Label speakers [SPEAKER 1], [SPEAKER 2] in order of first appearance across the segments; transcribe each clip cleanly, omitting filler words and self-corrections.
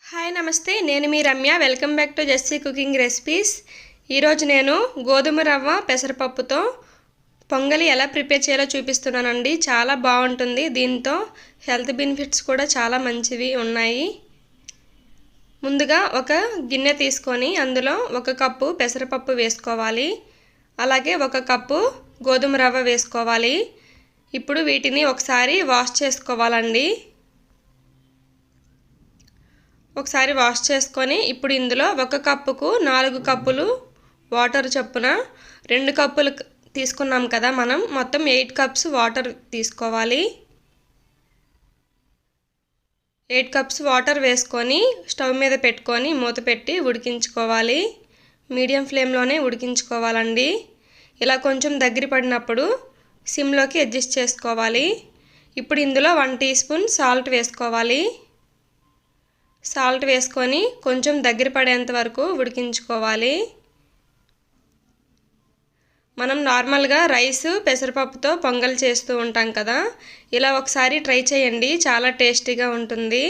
[SPEAKER 1] Hi నమస్తే, నేను మీ Ramya. Welcome back to Jessie cooking recipes. ఈరోజు నేను గోధుమ రవ్వ పెసరపప్పుతో పొంగలి ఎలా ప్రిపేర్ చేయాలో చూపిస్తున్నానండి. చాలా బాగుంటుంది. దీంతో హెల్త్ బెనిఫిట్స్ కూడా చాలా మంచివి ఉన్నాయి. ముందుగా ఒక గిన్నె తీసుకొని అందులో 1 కప్పు పెసరపప్పు వేసుకోవాలి. అలాగే 1 కప్పు గోధుమ రవ్వ వేసుకోవాలి. ఇప్పుడు వీటిని ఒకసారి వాష్ చేసుకోవాలండి. ఒకసారి వాష్ చేసుకొని ఇప్పుడు ఇందులో 1 కప్పుకు 4 కప్పులు వాటర్ చొప్పున 2 కప్పులు తీసుకున్నాం కదా మనం, మొత్తం 8 కప్స్ వాటర్ తీసుకోవాలి. 8 కప్స్ వాటర్ వేసుకొని స్టవ్ మీద పెట్టుకొని మూత పెట్టి ఉడికించుకోవాలి. మీడియం ఫ్లేమ్లోనే ఉడికించుకోవాలండి. ఇలా కొంచెం దగ్గర పడినప్పుడు సిమ్లోకి అడ్జస్ట్ చేసుకోవాలి. ఇప్పుడు ఇందులో 1 టీ స్పూన్ సాల్ట్ వేసుకోవాలి. సాల్ట్ వేసుకొని కొంచెం దగ్గర పడేంత వరకు ఉడికించుకోవాలి. మనం నార్మల్గా రైస్ పెసరపప్పుతో పొంగల్ చేస్తూ ఉంటాం కదా, ఇలా ఒకసారి ట్రై చేయండి. చాలా టేస్టీగా ఉంటుంది.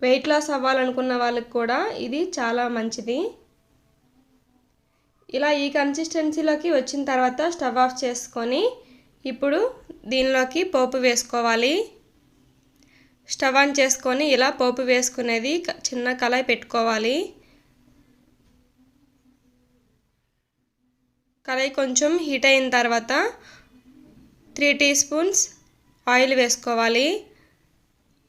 [SPEAKER 1] వెయిట్ లాస్ అవ్వాలనుకున్న వాళ్ళకి కూడా ఇది చాలా మంచిది. ఇలా ఈ కన్సిస్టెన్సీలోకి వచ్చిన తర్వాత స్టవ్ ఆఫ్ చేసుకొని ఇప్పుడు దీనిలోకి పోపు వేసుకోవాలి. స్టవ్ ఆన్ చేసుకొని ఇలా పోపు వేసుకునేది చిన్న కళాయి పెట్టుకోవాలి. కళాయి కొంచెం హీట్ అయిన తర్వాత 3 టీ స్పూన్స్ ఆయిల్ వేసుకోవాలి.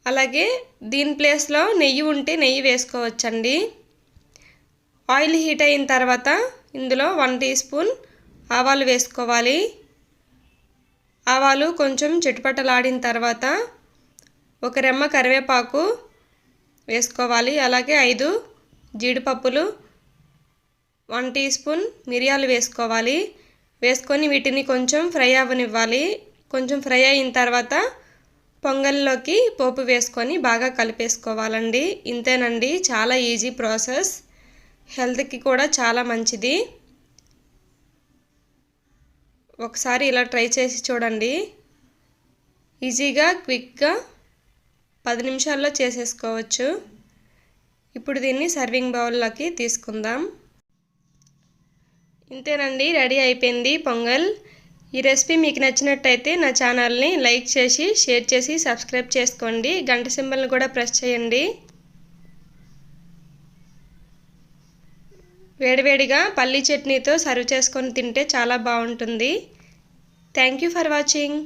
[SPEAKER 1] అలాగే దీని ప్లేస్లో నెయ్యి ఉంటే నెయ్యి వేసుకోవచ్చండి. ఆయిల్ హీట్ అయిన తర్వాత ఇందులో 1 టీ స్పూన్ ఆవాలు వేసుకోవాలి. ఆవాలు కొంచెం చిటపటలాడిన తర్వాత 1 రెమ్మ కరివేపాకు వేసుకోవాలి. అలాగే 5 జీడిపప్పులు, 1 టీ స్పూన్ మిరియాలు వేసుకోవాలి. వేసుకొని వీటిని కొంచెం ఫ్రై అవ్వనివ్వాలి. కొంచెం ఫ్రై అయిన తర్వాత పొంగల్లోకి పోపు వేసుకొని బాగా కలిపేసుకోవాలండి. ఇంతేనండి, చాలా ఈజీ ప్రాసెస్. హెల్త్కి కూడా చాలా మంచిది. ఒకసారి ఇలా ట్రై చేసి చూడండి. ఈజీగా క్విక్గా 10 నిమిషాల్లో చేసేసుకోవచ్చు. ఇప్పుడు దీన్ని సర్వింగ్ బౌల్లోకి తీసుకుందాం. ఇంతేనండి, రెడీ అయిపోయింది పొంగల్. ఈ రెసిపీ మీకు నచ్చినట్టయితే నా ఛానల్ని లైక్ చేసి షేర్ చేసి సబ్స్క్రైబ్ చేసుకోండి. గంట సింబల్ని కూడా ప్రెస్ చేయండి. వేడివేడిగా పల్లీ చట్నీతో సర్వ్ చేసుకొని తింటే చాలా బాగుంటుంది. Thank you for watching.